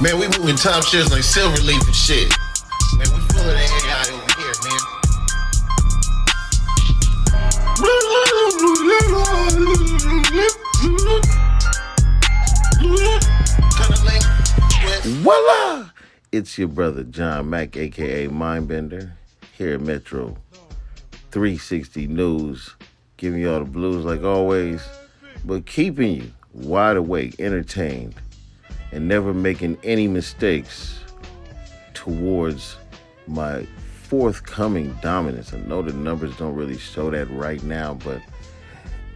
Man, we moving timeshares like Silverleaf and shit. Man, we full of that AI over here, man. Voila! It's your brother John Mack, aka Mindbender, here at Metro 360 News, giving y'all the blues like always, but keeping you wide awake, entertained, and never making any mistakes towards my forthcoming dominance. I know the numbers don't really show that right now, but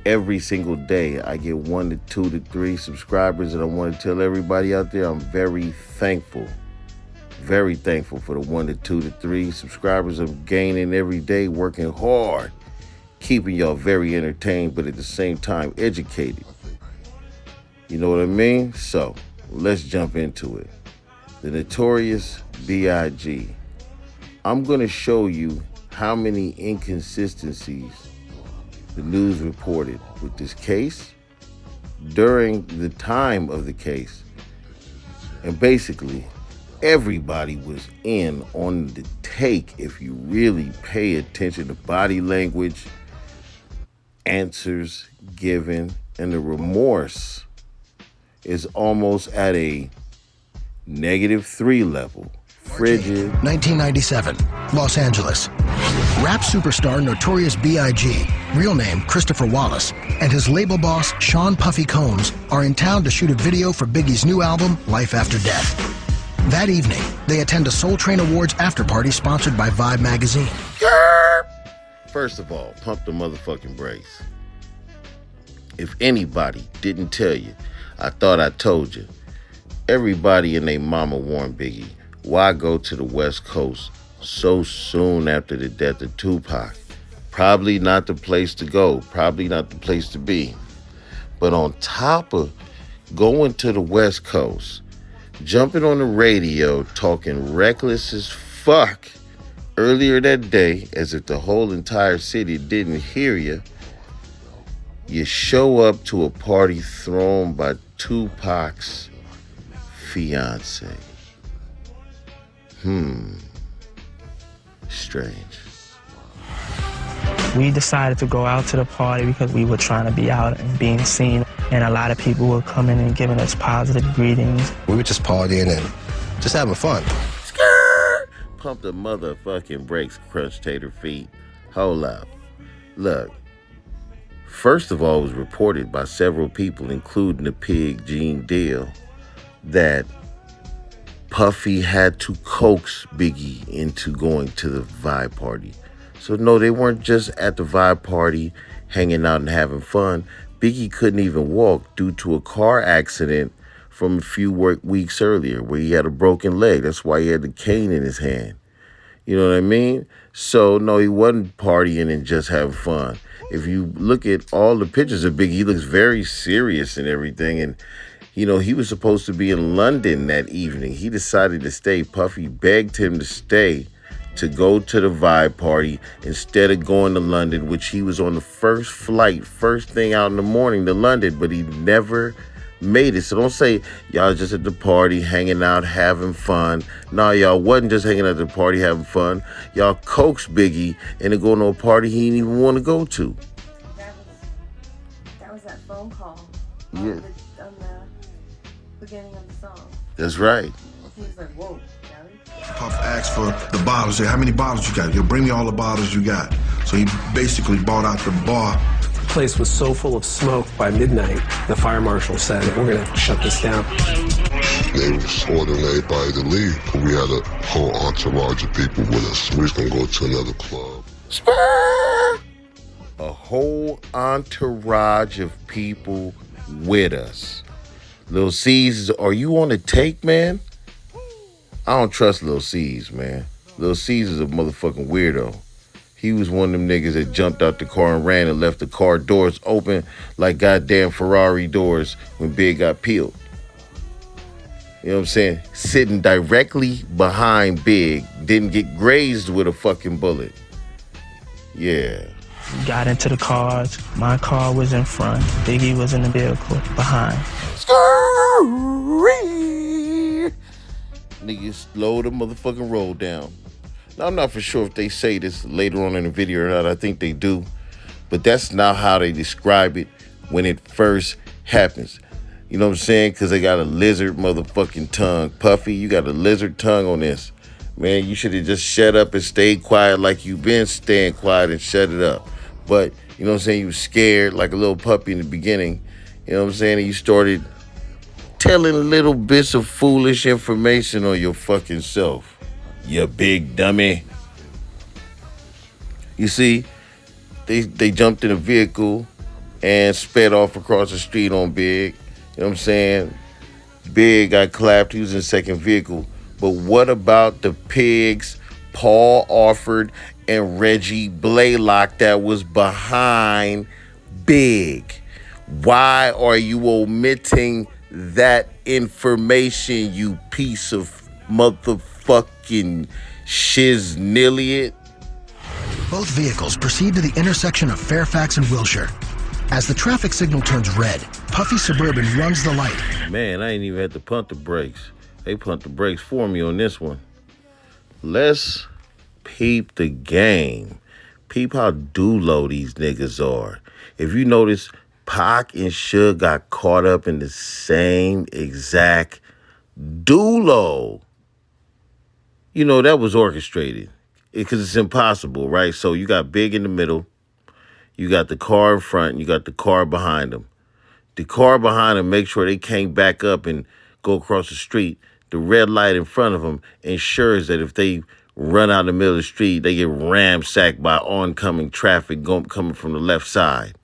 every single day I get 1 to 2 to 3 subscribers, and I want to tell everybody out there I'm very thankful for the 1 to 2 to 3 subscribers I'm gaining every day, working hard, keeping y'all very entertained, but at the same time educated. You know what I mean? So let's jump into it. The Notorious B.I.G. I'm going to show you how many inconsistencies the news reported with this case during the time of the case. And basically, everybody was in on the take if you really pay attention to body language, answers given, and the remorse is almost at a -3 level. Frigid. 1997, Los Angeles. Rap superstar Notorious B.I.G., real name Christopher Wallace, and his label boss Sean Puffy Combs are in town to shoot a video for Biggie's new album, Life After Death. That evening, they attend a Soul Train Awards after-party sponsored by Vibe magazine. First of all, pump the motherfucking brakes. If anybody didn't tell you, I thought I told you. Everybody and their mama warned Biggie, why go to the West Coast so soon after the death of Tupac? Probably not the place to go, probably not the place to be. But on top of going to the West Coast, jumping on the radio, talking reckless as fuck earlier that day, as if the whole entire city didn't hear you, you show up to a party thrown by Tupac's fiance. Strange. We decided to go out to the party because we were trying to be out and being seen, and a lot of people were coming and giving us positive greetings. We were just partying and just having fun. Pump the motherfucking brakes, crunch tater feet. Hold up. Look. First of all, it was reported by several people, including the pig Gene Deal, that Puffy had to coax Biggie into going to the Vibe party. So no, they weren't just at the Vibe party hanging out and having fun. Biggie couldn't even walk due to a car accident from a few weeks earlier where he had a broken leg. That's why he had the cane in his hand. You know what I mean? So no, he wasn't partying and just having fun. If you look at all the pictures of Biggie, he looks very serious and everything. And you know, he was supposed to be in London that evening. He decided to stay. Puffy begged him to stay to go to the Vibe party instead of going to London, which he was on the first flight, first thing out in the morning to London, but he never made it. So don't say y'all just at the party, hanging out, having fun. No, y'all wasn't just hanging out at the party, having fun. Y'all coaxed Biggie into going to a party he didn't even want to go to. That was that phone call. Yeah. On the beginning of the song. That's right. He was like, whoa, Gary. Puff asked for the bottles. Said, how many bottles you got? Yo, bring me all the bottles you got. So he basically bought out the bar. The place was so full of smoke by midnight, the fire marshal said, we're going to have to shut this down. They was ordering everybody to leave, but we had a whole entourage of people with us. We was going to go to another club. A whole entourage of people with us. Lil C's, are you on the take, man? I don't trust Lil C's, man. Lil C's is a motherfucking weirdo. He was one of them niggas that jumped out the car and ran and left the car doors open like goddamn Ferrari doors when Big got peeled. You know what I'm saying? Sitting directly behind Big, didn't get grazed with a fucking bullet. Yeah. We got into the cars. My car was in front. Biggie was in the vehicle behind. Niggas slow the motherfucking roll down. Now, I'm not for sure if they say this later on in the video or not. I think they do. But that's not how they describe it when it first happens. You know what I'm saying? Because they got a lizard motherfucking tongue. Puffy, you got a lizard tongue on this. Man, you should have just shut up and stayed quiet like you've been staying quiet and shut it up. But, you know what I'm saying? You was scared like a little puppy in the beginning. You know what I'm saying? And you started telling little bits of foolish information on your fucking self. You big dummy. You see, they jumped in a vehicle and sped off across the street on Big. You know what I'm saying? Big got clapped. He was in the second vehicle. But what about the pigs, Paul Orford and Reggie Blaylock that was behind Big? Why are you omitting that information, you piece of motherfucking shiznilliot? Both vehicles proceed to the intersection of Fairfax and Wilshire. As the traffic signal turns red, Puffy Suburban runs the light. Man, I ain't even had to punt the brakes. They punt the brakes for me on this one. Let's peep the game. Peep how do-low these niggas are. If you notice, Pac and Suge got caught up in the same exact do-low. You know, that was orchestrated. Because it's impossible, right? So you got Big in the middle. You got the car in front, and you got the car behind them. The car behind them, make sure they can't back up and go across the street. The red light in front of them ensures that if they run out in the middle of the street, they get ramsacked by oncoming traffic coming from the left side.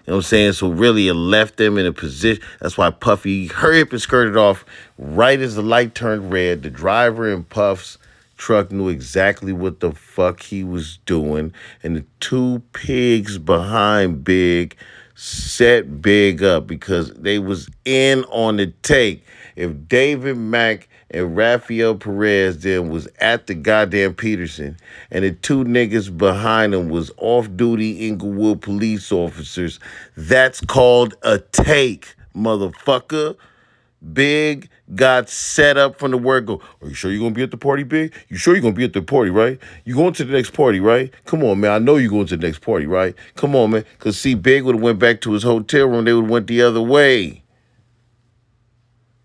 You know what I'm saying? So really it left them in a position. That's why Puffy hurried up and skirted off right as the light turned red. The driver in Puff's truck knew exactly what the fuck he was doing. And the two pigs behind Big set Big up because they was in on the take. If David Mack and Rafael Perez then was at the goddamn Peterson and the two niggas behind them was off-duty Inglewood police officers, that's called a take, motherfucker. Big got set up from the word go. Are you sure you're going to be at the party, Big? You sure you're going to be at the party, right? You going to the next party, right? Come on, man. I know you're going to the next party, right? Come on, man. Because, see, Big would have went back to his hotel room. They would have went the other way.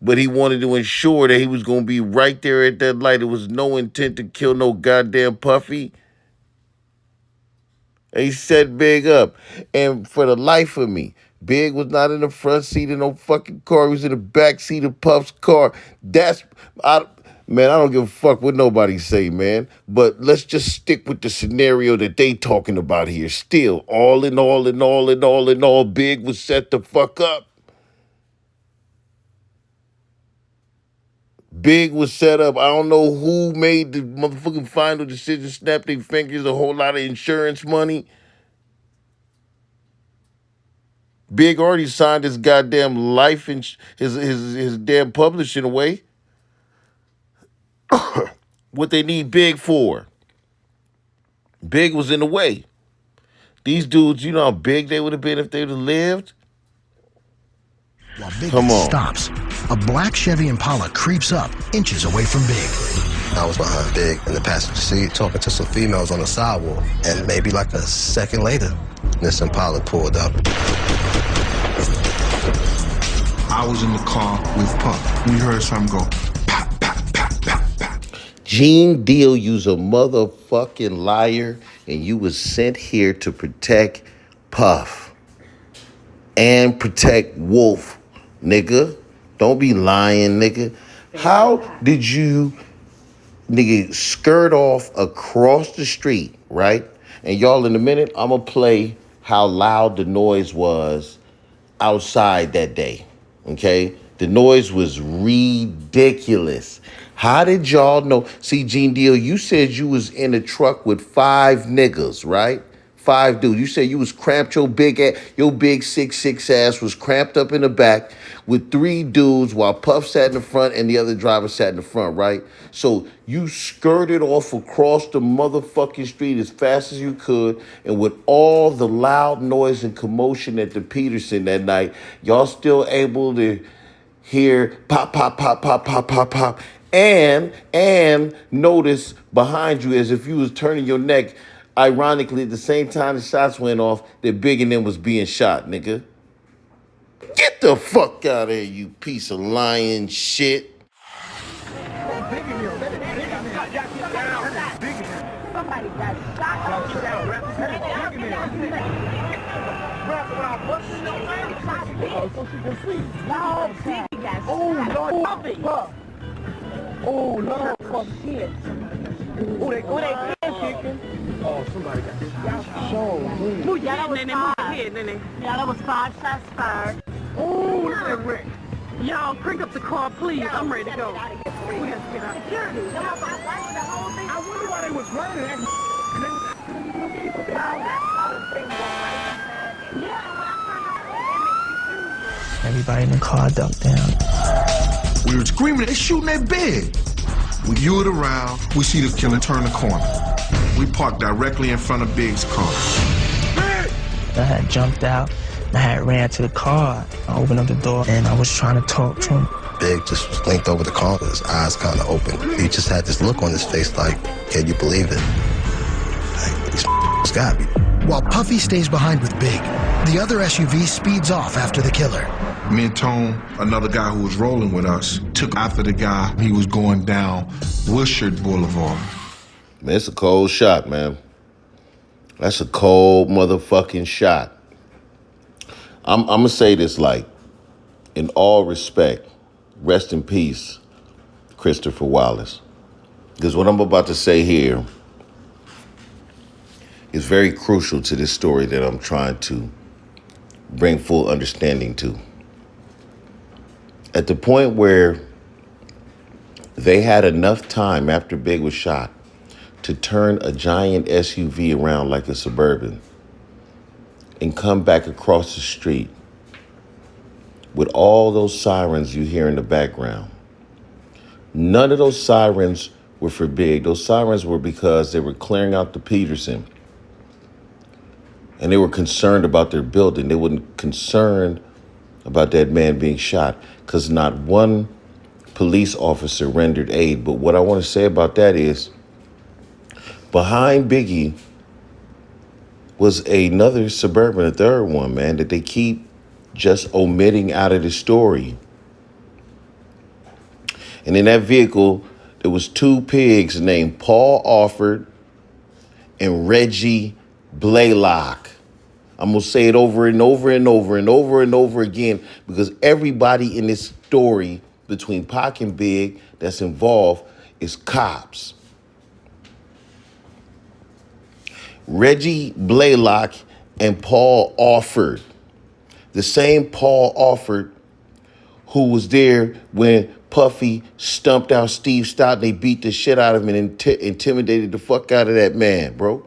But he wanted to ensure that he was going to be right there at that light. There was no intent to kill no goddamn Puffy. He set Big up. And for the life of me, Big was not in the front seat of no fucking car. He was in the back seat of Puff's car. Man, I don't give a fuck what nobody say, man. But let's just stick with the scenario that they talking about here. Still, all in all, Big was set the fuck up. Big was set up. I don't know who made the motherfucking final decision, snap their fingers, a whole lot of insurance money. Big already signed his goddamn life and his damn publishing away. What they need Big for? Big was in the way. These dudes, you know how big they would have been if they would have lived? While Big stops, a black Chevy Impala creeps up, inches away from Big. I was behind Big in the passenger seat talking to some females on the sidewalk. And maybe like a second later, this Impala pulled up. I was in the car with Puff. We heard something go, pop, pop, pop, pop, pop. Gene Deal, you's a motherfucking liar, and you was sent here to protect Puff and protect Wolf, nigga. Don't be lying, nigga. How did you, nigga, skirt off across the street, right? And y'all, in a minute, I'm gonna play how loud the noise was outside that day, okay? The noise was ridiculous. How did y'all know? See, Gene Deal, you said you was in a truck with 5 niggas, right? 5 dudes. You said you was cramped, your big 6'6" ass was cramped up in the back with 3 dudes while Puff sat in the front and the other driver sat in the front, right? So you skirted off across the motherfucking street as fast as you could, and with all the loud noise and commotion at the Peterson that night, y'all still able to hear pop, pop, pop, pop, pop, pop, pop, And notice behind you as if you was turning your neck, ironically, at the same time the shots went off, that Big and them was being shot, nigga. Get the fuck out of here, you piece of lying shit. Somebody got shot. So she can see. No, Biggie got shot. Oh, Lord, fuck shit. Oh, they kicking. Oh, somebody got shot. Show me. Yeah, that was five shots fired. Oh, look at that wreck. Y'all, crank up the car, please. I'm ready to go. We have to get out. Security. I wonder why they was running. Everybody in the car ducked down. We were screaming, they shooting that Big. We viewed around, we see the killer turn the corner. We parked directly in front of Big's car. I had jumped out, and I had ran to the car. I opened up the door, and I was trying to talk to him. Big just leaned over the car with his eyes kind of open. He just had this look on his face like, can you believe it? Like, these got me. While Puffy stays behind with Big, the other SUV speeds off after the killer. Me and Tone, another guy who was rolling with us, took after the guy. He was going down Wilshire Boulevard. Man, it's a cold shot, man. That's a cold motherfucking shot. I'm gonna say this like, in all respect, rest in peace, Christopher Wallace. Because what I'm about to say here is very crucial to this story that I'm trying to bring full understanding to. At the point where they had enough time after Big was shot to turn a giant SUV around like a Suburban and come back across the street with all those sirens you hear in the background. None of those sirens were for Big. Those sirens were because they were clearing out the Peterson. And they were concerned about their building. They weren't concerned about that man being shot because not one police officer rendered aid. But what I want to say about that is behind Biggie was another Suburban, a third one, man, that they keep just omitting out of the story. And in that vehicle, there was two pigs named Paul Alford and Reggie Blaylock. I'm going to say it over and over and over and over and over again because everybody in this story between Pac and Big that's involved is cops. Reggie Blaylock and Paul Alford. The same Paul Alford who was there when Puffy stumped out Steve Stott. They beat the shit out of him and intimidated the fuck out of that man, bro.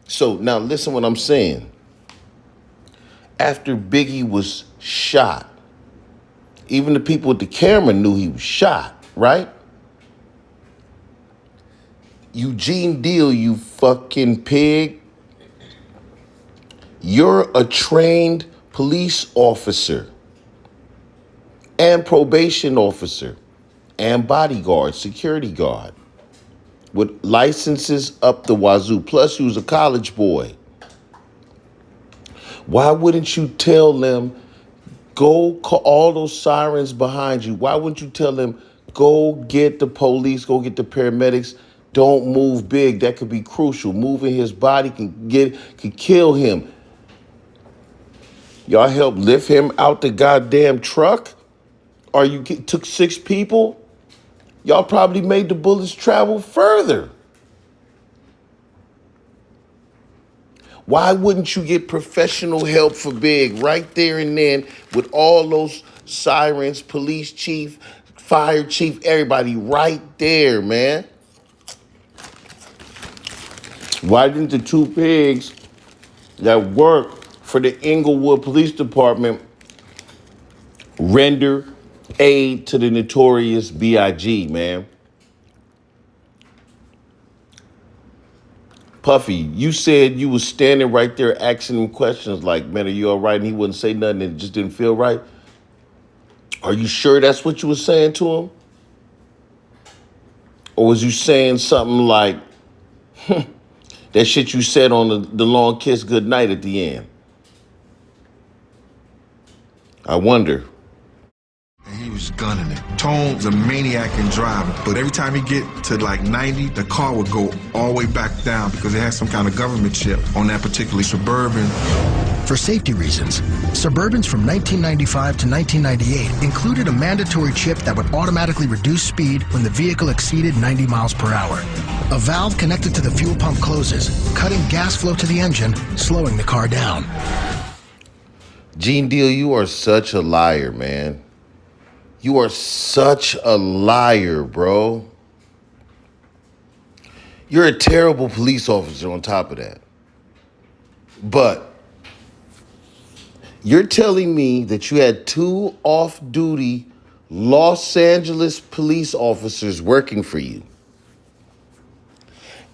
So now listen what I'm saying. After Biggie was shot, even the people with the camera knew he was shot, right? Eugene Deal, you fucking pig. You're a trained police officer and probation officer and bodyguard, security guard with licenses up the wazoo. Plus, you was a college boy. Why wouldn't you tell them, go call all those sirens behind you? Why wouldn't you tell them, go get the police, go get the paramedics? Don't move Big. That could be crucial. Moving his body could kill him. Y'all helped lift him out the goddamn truck? Or you took 6 people? Y'all probably made the bullets travel further. Why wouldn't you get professional help for Big right there and then with all those sirens, police chief, fire chief, everybody right there, man? Why didn't the 2 pigs that work for the Inglewood Police Department render aid to the notorious B.I.G., man? Puffy, you said you was standing right there asking him questions like, man, are you all right? And he wouldn't say nothing and it just didn't feel right. Are you sure that's what you were saying to him? Or was you saying something like, that shit you said on the long kiss goodnight at the end? I wonder. And he was gunning it. Tone's a maniac in driving, but every time he get to like 90, the car would go all the way back down because it had some kind of government chip on that particular Suburban. For safety reasons, Suburbans from 1995 to 1998 included a mandatory chip that would automatically reduce speed when the vehicle exceeded 90 miles per hour. A valve connected to the fuel pump closes, cutting gas flow to the engine, slowing the car down. Gene Deal, you are such a liar, man. You are such a liar, bro. You're a terrible police officer on top of that. But you're telling me that you had 2 off-duty Los Angeles police officers working for you,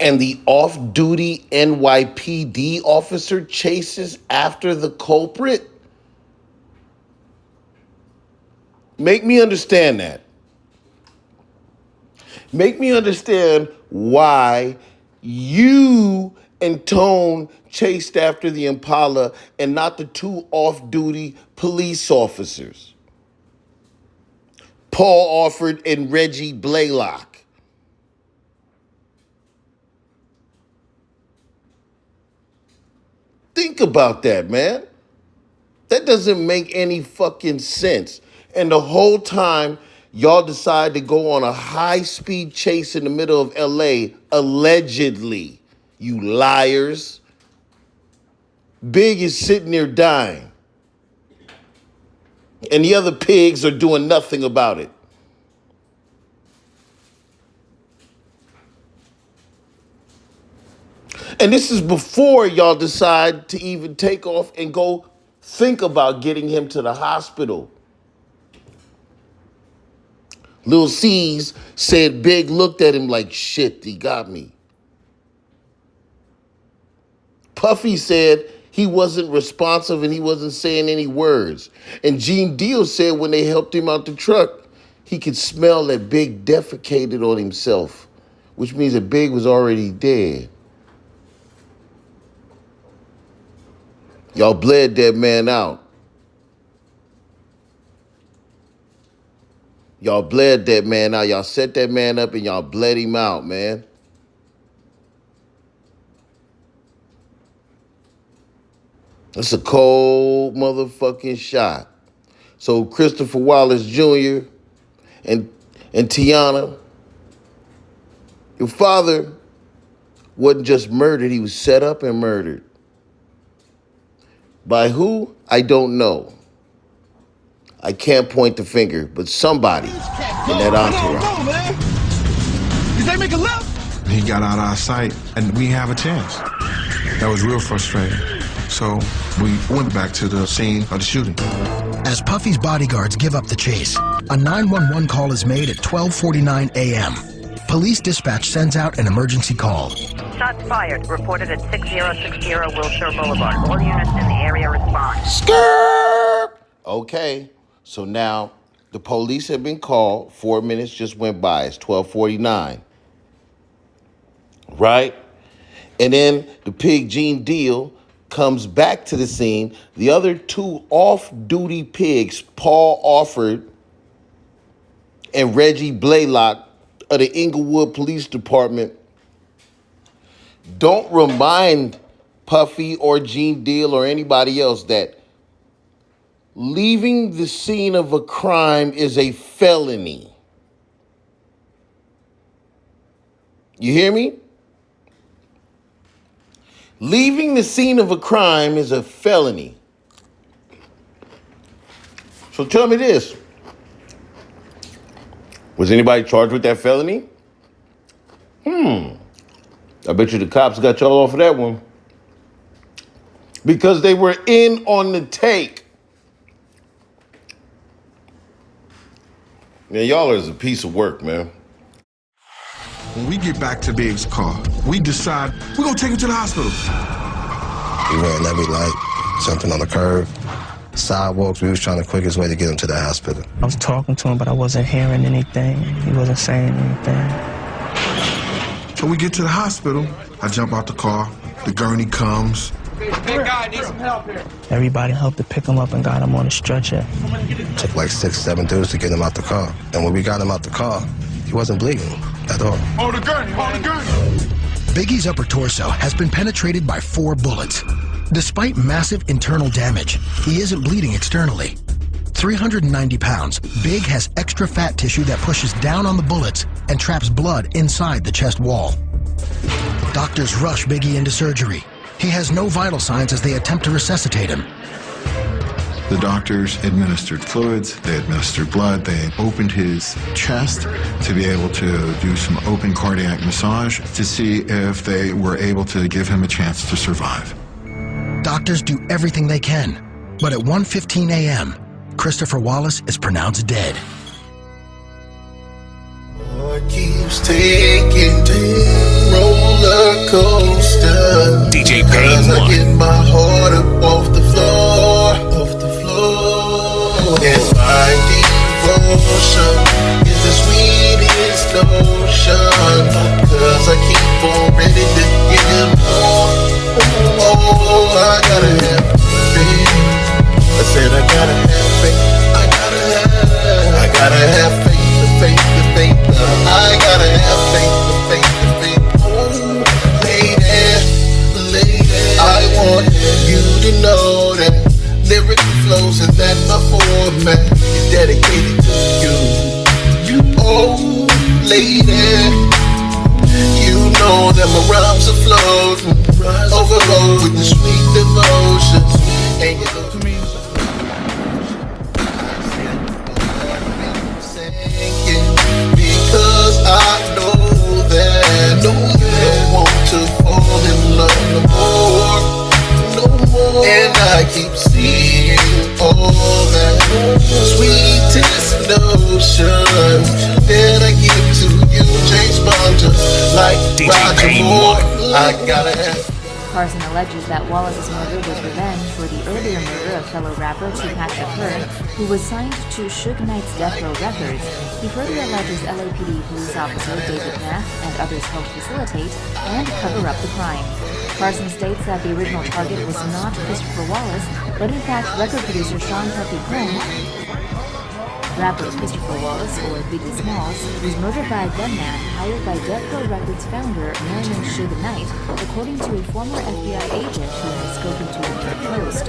and the off-duty NYPD officer chases after the culprit? Make me understand that. Make me understand why you and Tone chased after the Impala and not the 2 off-duty police officers, Paul Alford and Reggie Blaylock. Think about that, man. That doesn't make any fucking sense. And the whole time, y'all decide to go on a high-speed chase in the middle of LA, allegedly. You liars. Big is sitting there dying. And the other pigs are doing nothing about it. And this is before y'all decide to even take off and go think about getting him to the hospital. Lil C's said Big looked at him like, shit, he got me. Puffy said he wasn't responsive and he wasn't saying any words. And Gene Deal said when they helped him out the truck, he could smell that Big defecated on himself, which means that Big was already dead. Y'all bled that man out. Y'all bled that man out. Y'all set that man up and y'all bled him out, man. That's a cold motherfucking shot. So Christopher Wallace Jr. and Tiana, your father wasn't just murdered, he was set up and murdered. By who? I don't know. I can't point the finger, but somebody in that entourage. Did they make a left? He got out of our sight, and we didn't have a chance. That was real frustrating. So we went back to the scene of the shooting. As Puffy's bodyguards give up the chase, a 911 call is made at 12:49 a.m. Police dispatch sends out an emergency call. Shots fired. Reported at 6060 Wilshire Boulevard. All units in the area respond. Skirt! Okay, so now the police have been called. 4 minutes just went by. It's 12:49. Right? And then the pig Gene Deal comes back to the scene. The other 2 off-duty pigs, Paul Alford and Reggie Blaylock of the Inglewood Police Department, don't remind Puffy or Gene Deal or anybody else that leaving the scene of a crime is a felony. You hear me? Leaving the scene of a crime is a felony. So tell me this. Was anybody charged with that felony? I bet you the cops got y'all off of that one. Because they were in on the take. Man, y'all is a piece of work, man. When we get back to Big's car, we decide we're gonna take him to the hospital. We ran every light, jumping on the curb, sidewalks. We was trying the quickest way to get him to the hospital. I was talking to him, but I wasn't hearing anything. He wasn't saying anything. So we get to the hospital. I jump out the car. The gurney comes. That guy needs some help here. Everybody helped to pick him up and got him on a stretcher. Took like 6, 7 dudes to get him out the car. And when we got him out the car, he wasn't bleeding at all. Hold the gurney, hold the gurney. Biggie's upper torso has been penetrated by 4 bullets. Despite massive internal damage, he isn't bleeding externally. 390 pounds, Big has extra fat tissue that pushes down on the bullets and traps blood inside the chest wall. Doctors rush Biggie into surgery. He has no vital signs as they attempt to resuscitate him. The doctors administered fluids, they administered blood, they opened his chest to be able to do some open cardiac massage to see if they were able to give him a chance to survive. Doctors do everything they can, but at 1:15 a.m., Christopher Wallace is pronounced dead. Heart keeps taking roller coaster. DJ Cause Payne I get my heart up off the floor, And my devotion is the sweetest notion. Cause I keep on ready to give him more. Oh, I gotta have faith. I said I gotta have faith. I gotta have faith, the faith, the faith. I gotta have faith, the faith, the faith. Oh, lady, I want you to know that lyrical flows and that my format is dedicated to you. Oh, lady, you know that my rhymes are floating, overload with the sweet devotion. And you know to me, because I know that you don't want to fall in love no more. And I keep seeing all that sweetest notion that I give to you, James Bond, just like Roger Moore. I gotta have. Carson alleges that Wallace's murder was revenge for the earlier murder of fellow rapper Tupac Shakur, who was signed to Suge Knight's Death Row Records. He further alleges LAPD police officer David Mack and others helped facilitate and cover up the crime. Carson states that the original target was not Christopher Wallace, but in fact record producer Sean Puffy Combs. Rapper Christopher Wallace, or Biggie Smalls, was murdered by a gunman hired by Death Row Records founder Marion Suge Knight, according to a former FBI agent who has spoken to the New York Post.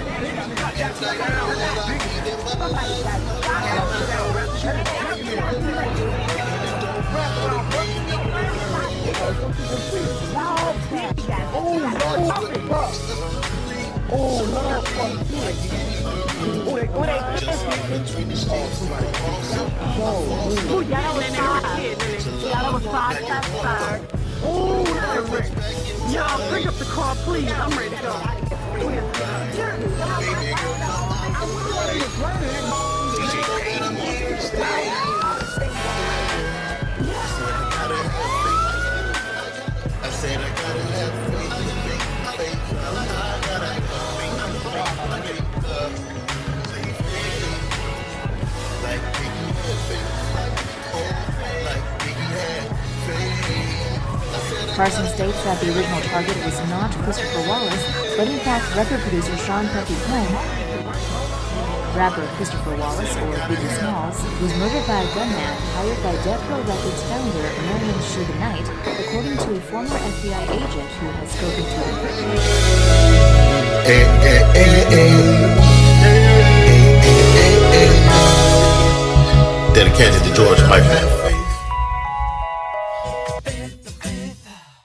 Y'all bring up the car, please. I'm ready to go. I said I gotta have faith, faith. I gotta have faith, faith. Like Biggie had faith, like Biggie had faith. Carson states that the original target was not Christopher Wallace, but in fact record producer Sean Puffy Combs. Rapper Christopher Wallace, or Biggie Smalls, was murdered by a gunman hired by Death Row Records founder Marion Suge Knight, according to a former FBI agent who has spoken to him. Dedicated to George Michael.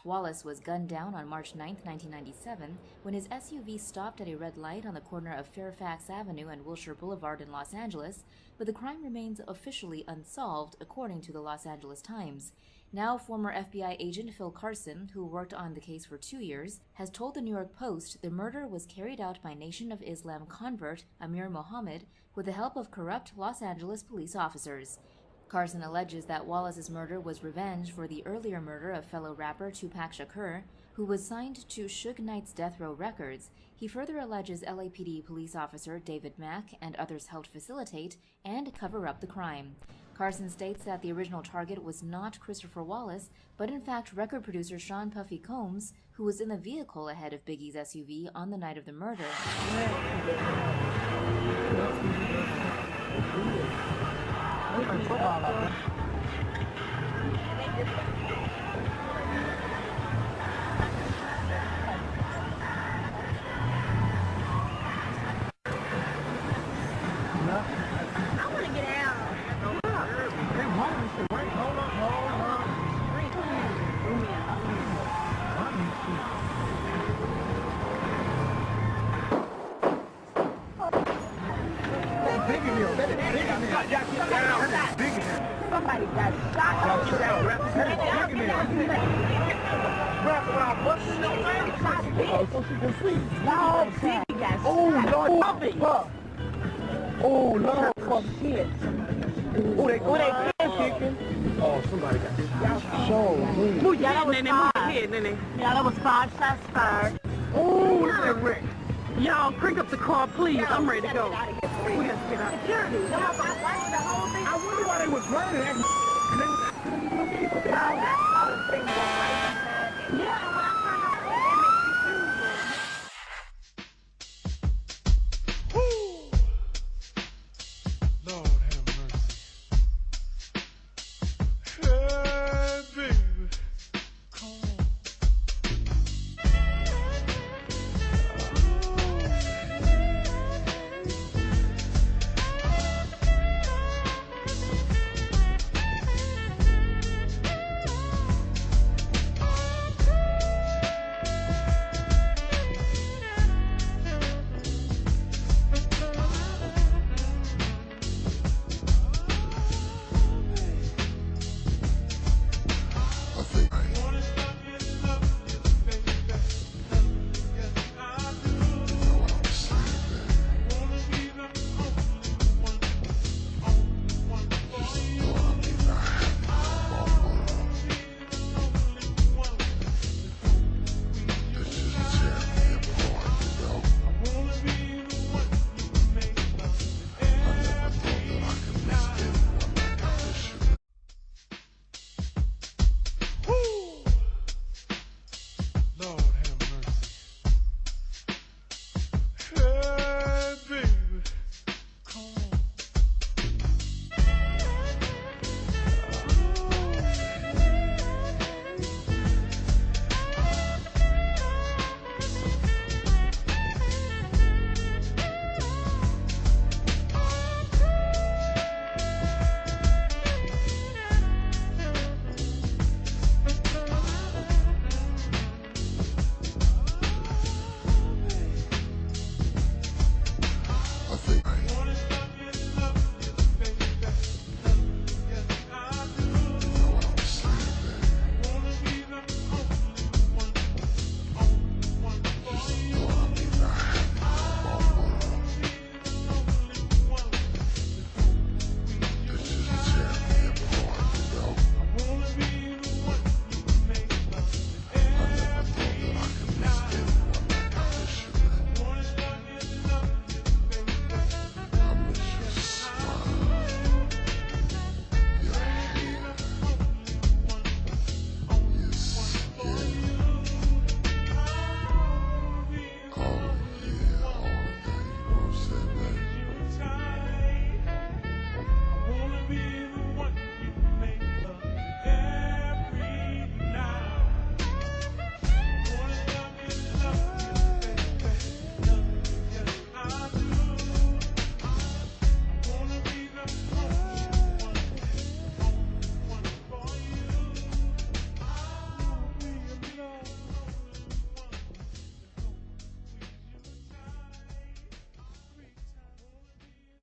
Wallace was gunned down on March 9, 1997, when his SUV stopped at a red light on the corner of Fairfax Avenue and Wilshire Boulevard in Los Angeles, but the crime remains officially unsolved, according to the Los Angeles Times. Now, former FBI agent Phil Carson, who worked on the case for 2 years, has told the New York Post the murder was carried out by Nation of Islam convert Amir Mohammed with the help of corrupt Los Angeles police officers. Carson alleges that Wallace's murder was revenge for the earlier murder of fellow rapper Tupac Shakur, who was signed to Suge Knight's Death Row Records. He further alleges LAPD police officer David Mack and others helped facilitate and cover up the crime. Carson states that the original target was not Christopher Wallace, but in fact record producer Sean Puffy Combs, who was in the vehicle ahead of Biggie's SUV on the night of the murder. Somebody got shot. Oh, so she can see. Lord, Biggie got shot. Oh, Lord, for shit. Oh, they can kicking. Oh, somebody got shot. Sure. Yeah, that was 5 shots fired. Oh, look at that wreck. Y'all, crank up the car, please. I'm ready to go. We got to get out. Security. I wonder why they was running. Yeah.